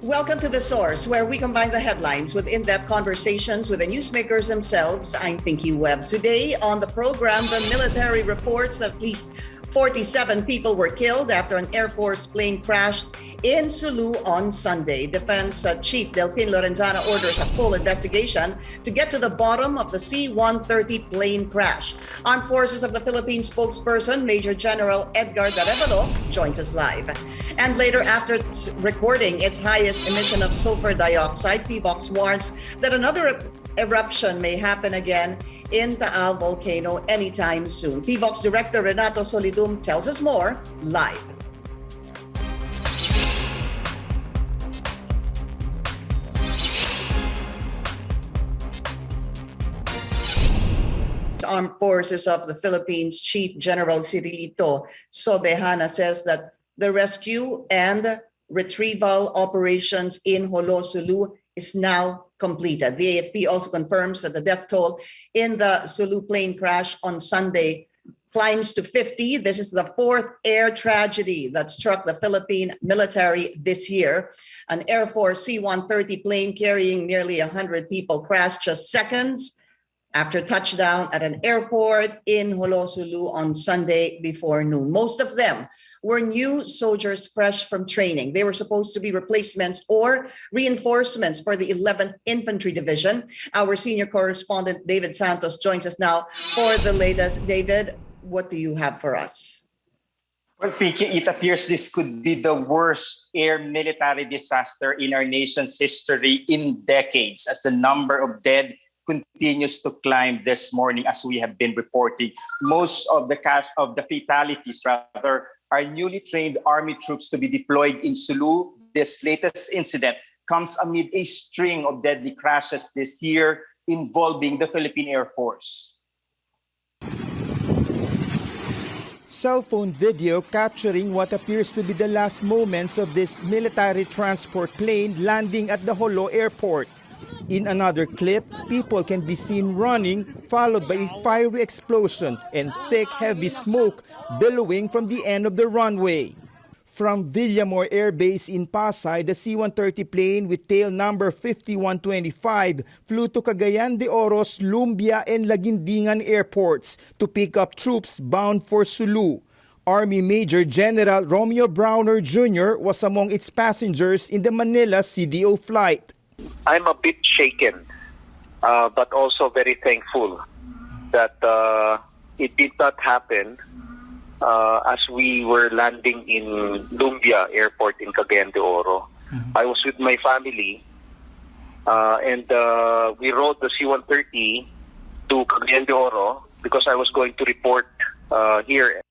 Welcome to The Source, where we combine the headlines with in-depth conversations with the newsmakers themselves. I'm Pinky Webb. Today on the program, the military reports that at least 47 people were killed after an Air Force plane crashed in Sulu on Sunday. Defense Chief Delfin Lorenzana orders a full investigation to get to the bottom of the C-130 plane crash. Armed Forces of the Philippine Spokesperson MGen Edgard Arevalo joins us live. And later, after recording its highest emission of sulfur dioxide, PHIVOLCS warns that another eruption may happen again in Taal volcano anytime soon. PHIVOLCS Director Renato Solidum tells us more live. Armed Forces of the Philippines Chief General Cirilito Sobejana says that the rescue and retrieval operations in Jolo, Sulu is now completed. The AFP also confirms that the death toll in the Sulu plane crash on Sunday climbs to 50. This is the fourth air tragedy that struck the Philippine military this year. An Air Force C-130 plane carrying nearly 100 people crashed just seconds after touchdown at an airport in Jolo, Sulu on Sunday before noon. Most of them were new soldiers fresh from training. They were supposed to be replacements or reinforcements for the 11th Infantry Division. Our senior correspondent, David Santos, joins us now for the latest. David, what do you have for us? Well, Pinky, it appears this could be the worst air military disaster in our nation's history in decades, as the number of dead continues to climb this morning, as we have been reporting. Most of the fatalities, rather, are newly trained Army troops to be deployed in Sulu. This latest incident comes amid a string of deadly crashes this year involving the Philippine Air Force. Cell phone video capturing what appears to be the last moments of this military transport plane landing at the Jolo airport. In another clip, people can be seen running, followed by a fiery explosion and thick, heavy smoke billowing from the end of the runway. From Villamor Air Base in Pasay, the C-130 plane with tail number 5125 flew to Cagayan de Oro's Lumbia and Laguindingan airports to pick up troops bound for Sulu. Army Major General Romeo Browner Jr. was among its passengers in the Manila CDO flight. I'm a bit shaken, but also very thankful that it did not happen as we were landing in Lumbia Airport in Cagayan de Oro. I was with my family and we rode the C-130 to Cagayan de Oro because I was going to report here.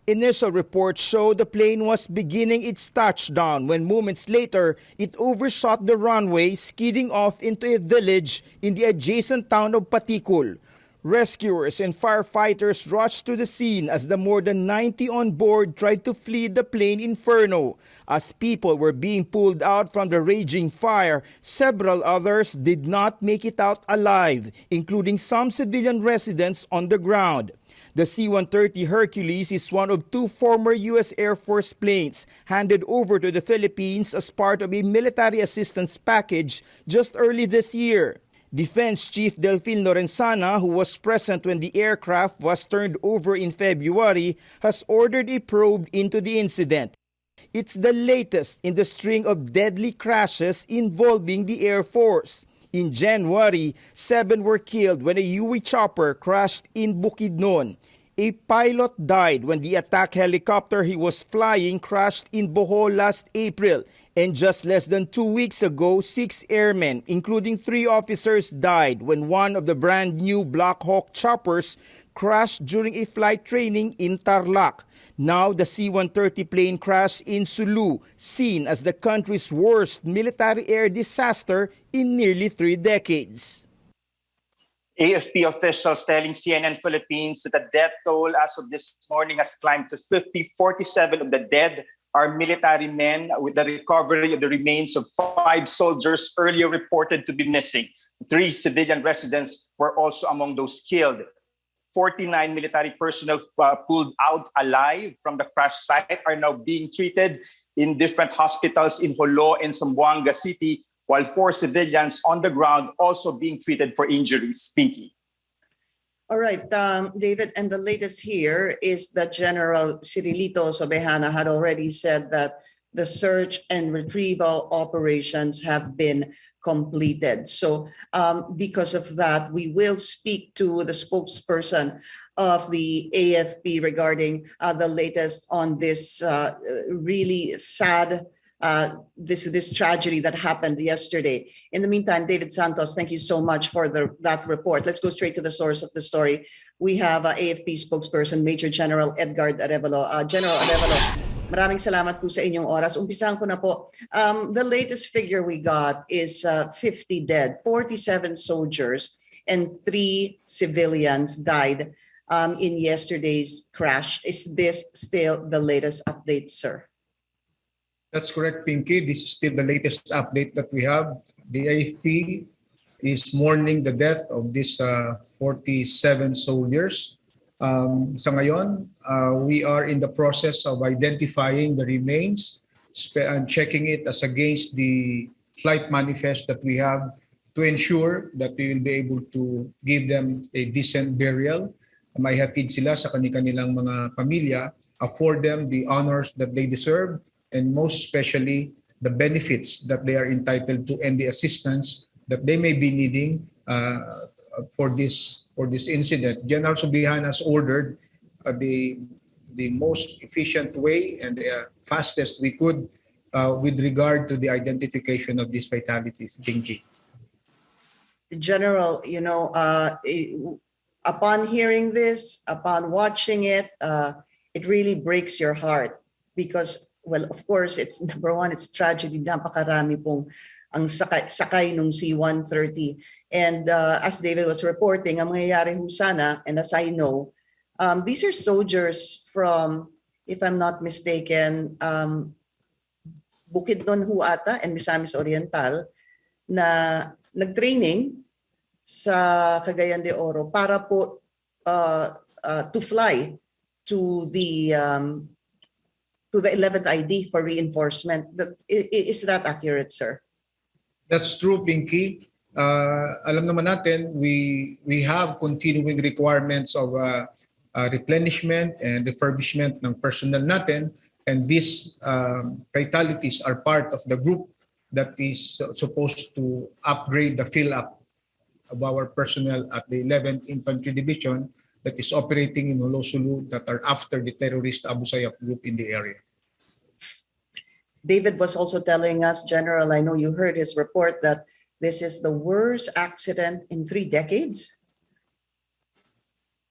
Initial reports show the plane was beginning its touchdown when moments later it overshot the runway, skidding off into a village in the adjacent town of Paticul. Rescuers and firefighters rushed to the scene as the more than 90 on board tried to flee the plane inferno. As people were being pulled out from the raging fire, several others did not make it out alive, including some civilian residents on the ground. The C-130 Hercules is one of two former U.S. Air Force planes handed over to the Philippines as part of a military assistance package just early this year. Defense Chief Delfin Lorenzana, who was present when the aircraft was turned over in February, has ordered a probe into the incident. It's the latest in the string of deadly crashes involving the Air Force. In January, 7 were killed when a UE chopper crashed in Bukidnon. A pilot died when the attack helicopter he was flying crashed in Bohol last April. And just less than 2 weeks ago, 6 airmen, including 3 officers, died when one of the brand new Black Hawk choppers crashed during a flight training in Tarlac. Now the C-130 plane crash in Sulu, seen as the country's worst military air disaster in nearly 3 decades. AFP officials telling CNN Philippines that the death toll as of this morning has climbed to 50. 47 of the dead are military men, with the recovery of the remains of 5 soldiers earlier reported to be missing. 3 civilian residents were also among those killed. 49 military personnel pulled out alive from the crash site are now being treated in different hospitals in Jolo and Zamboanga City, while 4 civilians on the ground also being treated for injuries. Pinky. All right, David, and the latest here is that General Cirilito Sobejana had already said that the search and retrieval operations have been completed. So because of that, we will speak to the spokesperson of the AFP regarding the latest on this really sad this tragedy that happened yesterday. In the meantime, David Santos, thank you so much for that report. Let's go straight to the source of the story. We have AFP spokesperson Major General Edgard Arevalo. General Arevalo, maraming salamat po sa inyong oras. Umpisahan ko na po. The latest figure we got is 50 dead, 47 soldiers and 3 civilians died in yesterday's crash. Is this still the latest update, sir? That's correct, Pinky. This is still the latest update that we have. The AFP is mourning the death of these 47 soldiers. Sa ngayon, we are in the process of identifying the remains and checking it as against the flight manifest that we have to ensure that we will be able to give them a decent burial. Maihatid sila sa kanilang mga pamilya, afford them the honors that they deserve, and most especially the benefits that they are entitled to and the assistance that they may be needing for this incident. General Subihan has ordered the most efficient way and the fastest we could with regard to the identification of these fatalities. Pinky. General, you know, upon hearing this, upon watching it, it really breaks your heart because, well, of course, it's number one, it's tragedy. Napakarami pong ang sakay nung C-130. And as David was reporting, ang mangyayari ho sana, and as I know, these are soldiers from, if I'm not mistaken, Bukidnon ho ata and Misamis Oriental na nag-training sa Cagayan de Oro para po to fly to the 11th ID for reinforcement. Is that accurate, sir? That's true, Pinky. Alam naman natin, we have continuing requirements of replenishment and refurbishment ng personnel natin, and these fatalities are part of the group that is supposed to upgrade the fill-up of our personnel at the 11th Infantry Division that is operating in Sulu that are after the terrorist Abu Sayyaf group in the area. David was also telling us, General, I know you heard his report, that this is the worst accident in 3 decades.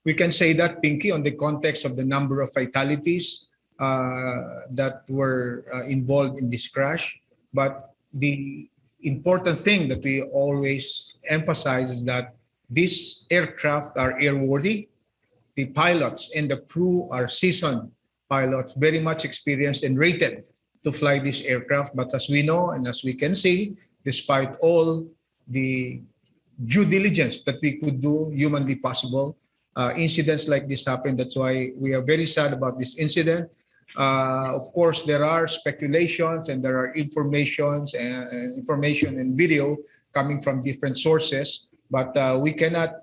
We can say that, Pinky, on the context of the number of fatalities that were involved in this crash. But the important thing that we always emphasize is that these aircraft are airworthy. The pilots and the crew are seasoned pilots, very much experienced and rated to fly this aircraft. But as we know and as we can see, despite all the due diligence that we could do humanly possible, incidents like this happen. That's why we are very sad about this incident. Of course, there are speculations and there are information and video coming from different sources, but we cannot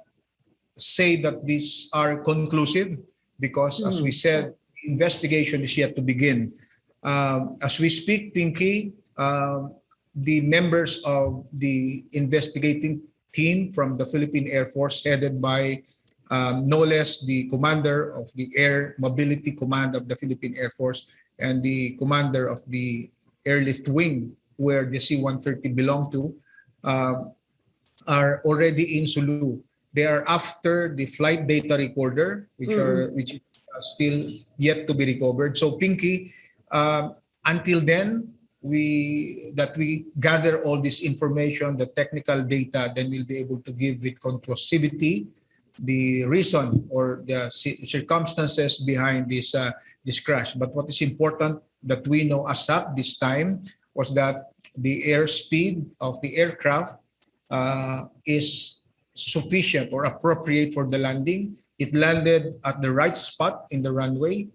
say that these are conclusive because, as we said, investigation is yet to begin. As we speak, Pinky, the members of the investigating team from the Philippine Air Force, headed by no less the commander of the Air Mobility Command of the Philippine Air Force and the commander of the Airlift Wing, where the C-130 belonged to, are already in Sulu. They are after the flight data recorder, which is still yet to be recovered. So, Pinky, until then, we gather all this information, the technical data, then we'll be able to give with conclusivity the reason or the circumstances behind this crash. But what is important that we know as at this time was that the airspeed of the aircraft is sufficient or appropriate for the landing. It landed at the right spot in the runway.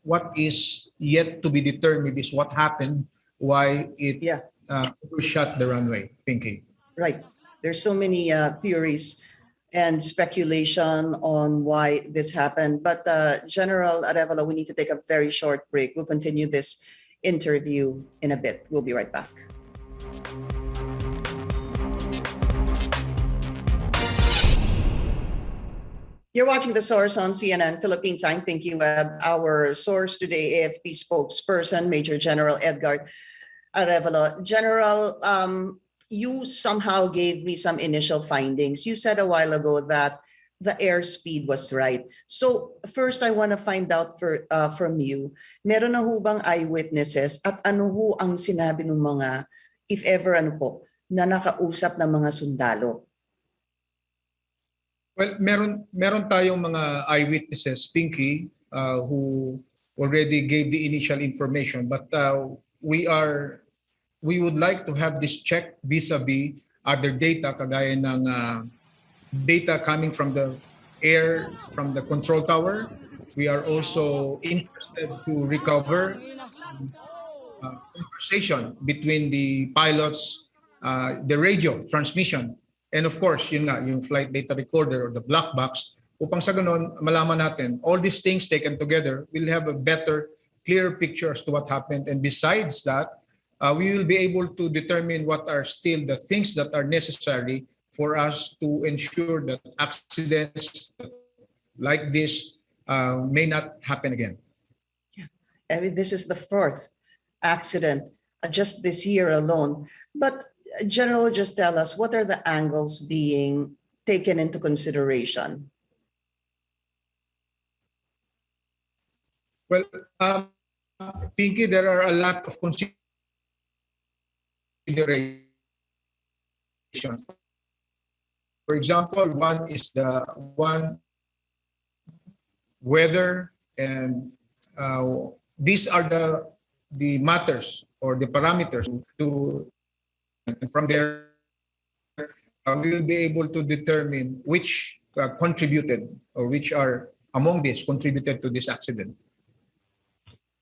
what is yet to be determined is what happened, why it overshot the runway, Pinky. Right. There's so many theories and speculation on why this happened. But General Arevalo, we need to take a very short break. We'll continue this interview in a bit. We'll be right back. You're watching The Source on CNN Philippines. I'm Pinky Webb. Our source today, AFP Spokesperson MGen Edgard Arevalo. General, you somehow gave me some initial findings. You said a while ago that the airspeed was right. So first, I want to find out from you, meron na ho bang eyewitnesses at ano ho ang sinabi ng mga, if ever ano po, na nakausap ng mga sundalo? Well, meron tayong mga eyewitnesses, Pinky, who already gave the initial information, but we would like to have this checked vis-a-vis other data, kagaya ng data coming from the air, from the control tower. We are also interested to recover conversation between the pilots, the radio transmission, and of course, yun nga, yung flight data recorder or the black box, upang sa ganon, malaman natin, all these things taken together, we'll have a better, clearer picture as to what happened. And besides that, we will be able to determine what are still the things that are necessary for us to ensure that accidents like this may not happen again. Yeah, I mean, this is the fourth accident just this year alone. But General, just tell us, what are the angles being taken into consideration? Well, Pinky, there are a lot of considerations. For example, one is the weather, and these are the matters or the parameters to. And from there, we will be able to determine which contributed or which are among these contributed to this accident.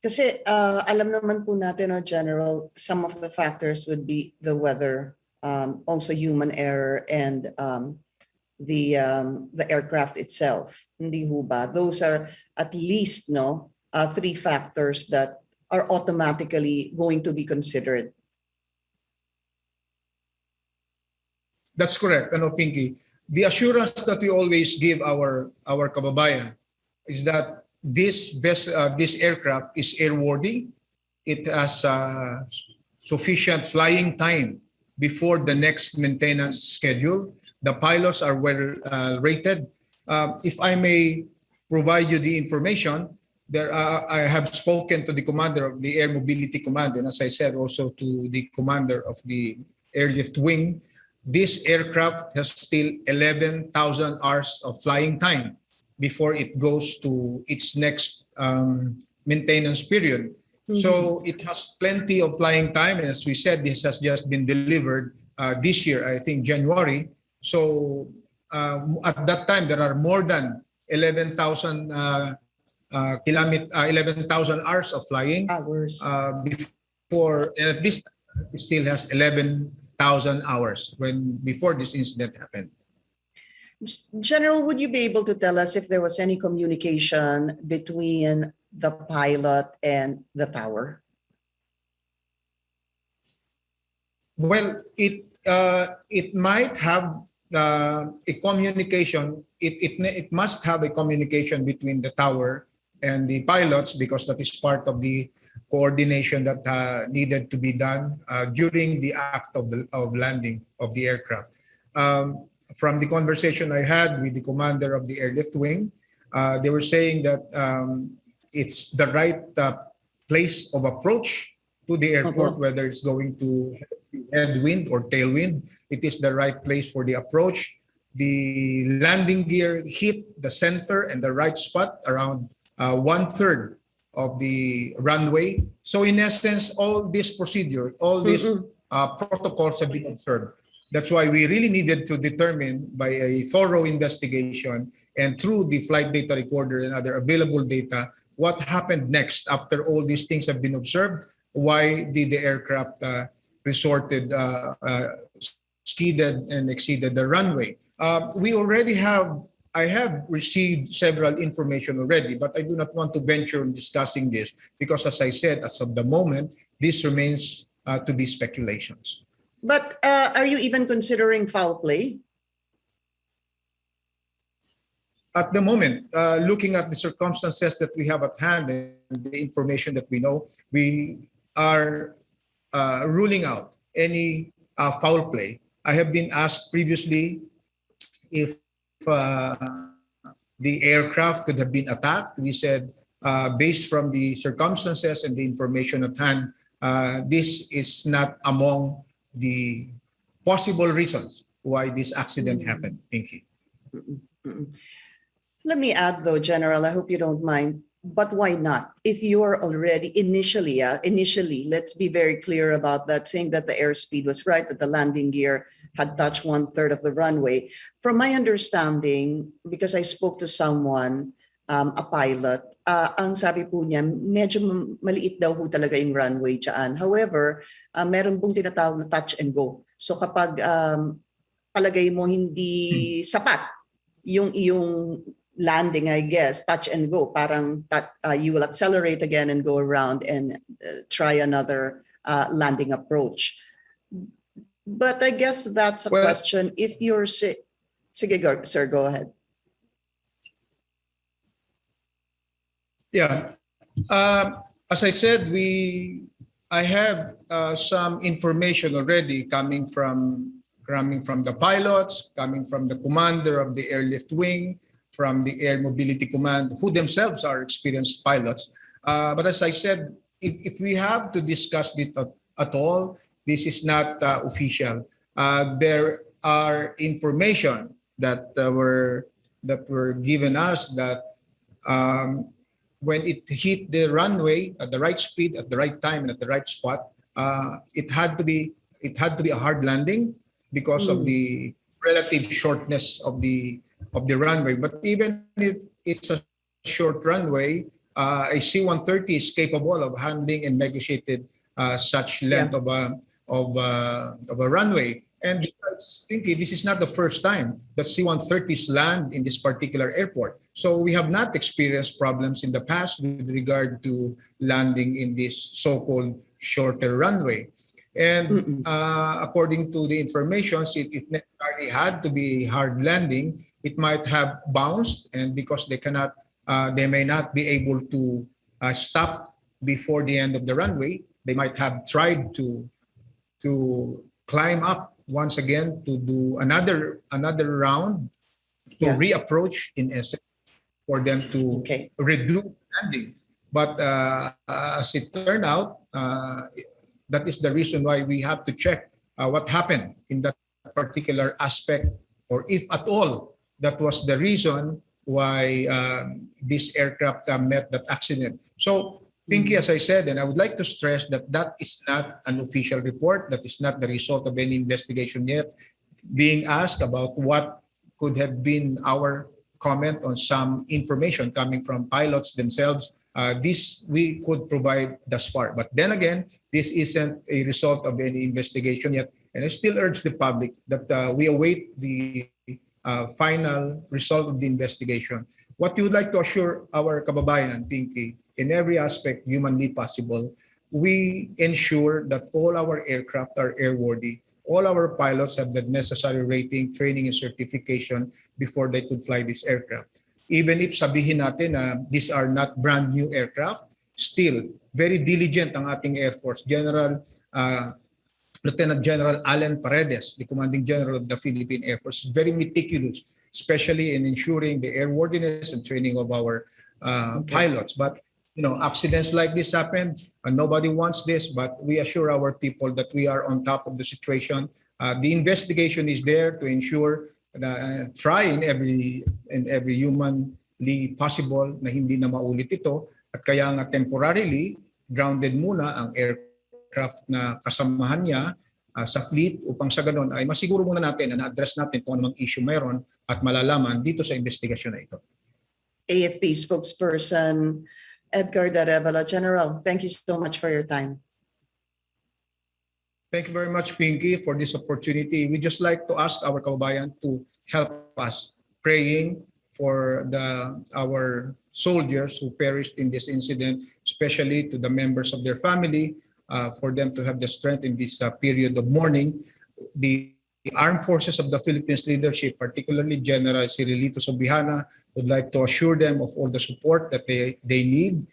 Kasi alam naman po natin, General, some of the factors would be the weather, also human error, and the aircraft itself. Hindi ho ba? Those are at least three factors that are automatically going to be considered. That's correct, Pinky. The assurance that we always give our kababayan is that this aircraft is airworthy. It has sufficient flying time before the next maintenance schedule. The pilots are well rated. If I may provide you the information, I have spoken to the commander of the Air Mobility Command, and as I said, also to the commander of the Airlift Wing. This aircraft has still 11,000 hours of flying time before it goes to its next maintenance period. Mm-hmm. So it has plenty of flying time. And as we said, this has just been delivered this year, I think January. So at that time, there are more than 11,000 hours of flying. Hours. Before, and at this time, it still has 11,000 hours before this incident happened. General, would you be able to tell us if there was any communication between the pilot and the tower? Well, it might have a communication. It must have a communication between the tower and the pilots, because that is part of the coordination that needed to be done during the act of landing of the aircraft. From the conversation I had with the commander of the Airlift Wing, they were saying that it's the right place of approach to the airport, whether it's going to headwind or tailwind. It is the right place for the approach. The landing gear hit the center and the right spot around 1/3 of the runway. So in essence, all this procedure, all these protocols have been observed. That's why we really needed to determine by a thorough investigation and through the flight data recorder and other available data, what happened next after all these things have been observed. Why did the aircraft skidded and exceeded the runway? I have received several information already, but I do not want to venture on discussing this because, as I said, as of the moment, this remains to be speculations. But are you even considering foul play? At the moment, looking at the circumstances that we have at hand and the information that we know, we are ruling out any foul play. I have been asked previously if the aircraft could have been attacked. We said, based from the circumstances and the information at hand, this is not among the possible reasons why this accident happened. Thank you. Let me add though, General, I hope you don't mind, but why not? If you are already initially, let's be very clear about that, saying that the airspeed was right, that the landing gear had touched 1/3 of the runway. From my understanding, because I spoke to someone, a pilot, ang sabi po niya, medyo maliit daw ho talaga yung runway dyan. However, meron pong tinatawag na touch and go. So kapag palagay mo hindi sapat yung iyong landing, I guess, touch and go, parang you will accelerate again and go around and try another landing approach. But I guess that's a question. If you're sige, sir, go ahead. Yeah, as I said, I have some information already coming from the pilots, coming from the commander of the airlift wing, from the Air Mobility Command, who themselves are experienced pilots. But as I said, if we have to discuss it at all, this is not official. There are information that were given us that when it hit the runway at the right speed, at the right time, and at the right spot, it had to be a hard landing because of the relative shortness of the runway. But even if it's a short runway, a C-130 is capable of handling and negotiated such length of a runway. And besides, Pinky, this is not the first time that C-130s land in this particular airport. So we have not experienced problems in the past with regard to landing in this so-called shorter runway. And according to the information, it necessarily had to be a hard landing. It might have bounced, and because they may not be able to stop before the end of the runway, they might have tried to climb up once again to do another round to reapproach, in essence, for them to redo landing. But as it turned out, that is the reason why we have to check what happened in that particular aspect, or if at all that was the reason why this aircraft met that accident. So, Pinky, as I said, and I would like to stress that that is not an official report. That is not the result of any investigation yet. Being asked about what could have been our comment on some information coming from pilots themselves, this we could provide thus far. But then again, this isn't a result of any investigation yet. And I still urge the public that we await the final result of the investigation. What we would like to assure our kababayan, Pinky, in every aspect humanly possible, we ensure that all our aircraft are airworthy. All our pilots have the necessary rating, training, and certification before they could fly this aircraft. Even if sabihin natin na these are not brand new aircraft, still very diligent ang ating Air Force. Lieutenant General Allen Paredes, the Commanding General of the Philippine Air Force, is very meticulous, especially in ensuring the airworthiness and training of our pilots. But accidents like this happen, and nobody wants this, but we assure our people that we are on top of the situation. The investigation is there to ensure, try in every humanly possible na hindi na maulit ito. At kaya nga temporarily, grounded muna ang aircraft na kasamahan niya sa fleet upang sa ganon ay masiguro muna natin na na-address natin kung anong issue mayroon at malalaman dito sa investigasyon na ito. AFP Spokesperson Edgard Arevalo. General, thank you so much for your time. Thank you very much, Pinky, for this opportunity. We just like to ask our kababayan to help us praying for our soldiers who perished in this incident, especially to the members of their family, for them to have the strength in this period of mourning. The Armed Forces of the Philippines leadership, particularly General Cirilito Sobihana, would like to assure them of all the support that they need.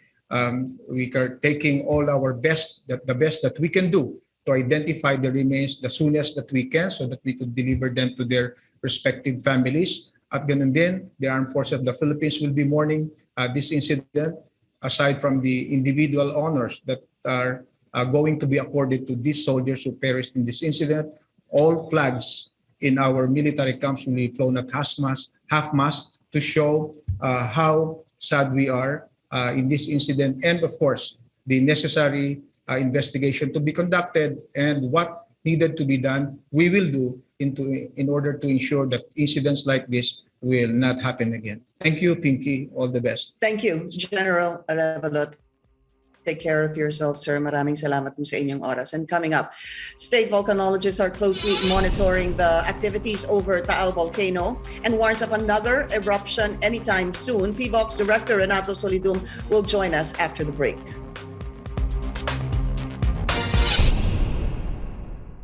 We are taking all our best, the best that we can do to identify the remains the soonest that we can so that we could deliver them to their respective families. At ganun din, the Armed Forces of the Philippines will be mourning this incident, aside from the individual honors that are going to be accorded to these soldiers who perished in this incident. All flags in our military camps will be flown at half-mast to show how sad we are in this incident, and of course, the necessary investigation to be conducted and what needed to be done, we will do in order to ensure that incidents like this will not happen again. Thank you, Pinky. All the best. Thank you, General Arevalo. Take care of yourself, sir. Maraming salamat po sa inyong oras. And coming up, state volcanologists are closely monitoring the activities over Taal volcano and warns of another eruption anytime soon. PHIVOLCS Director Renato Solidum will join us after the break.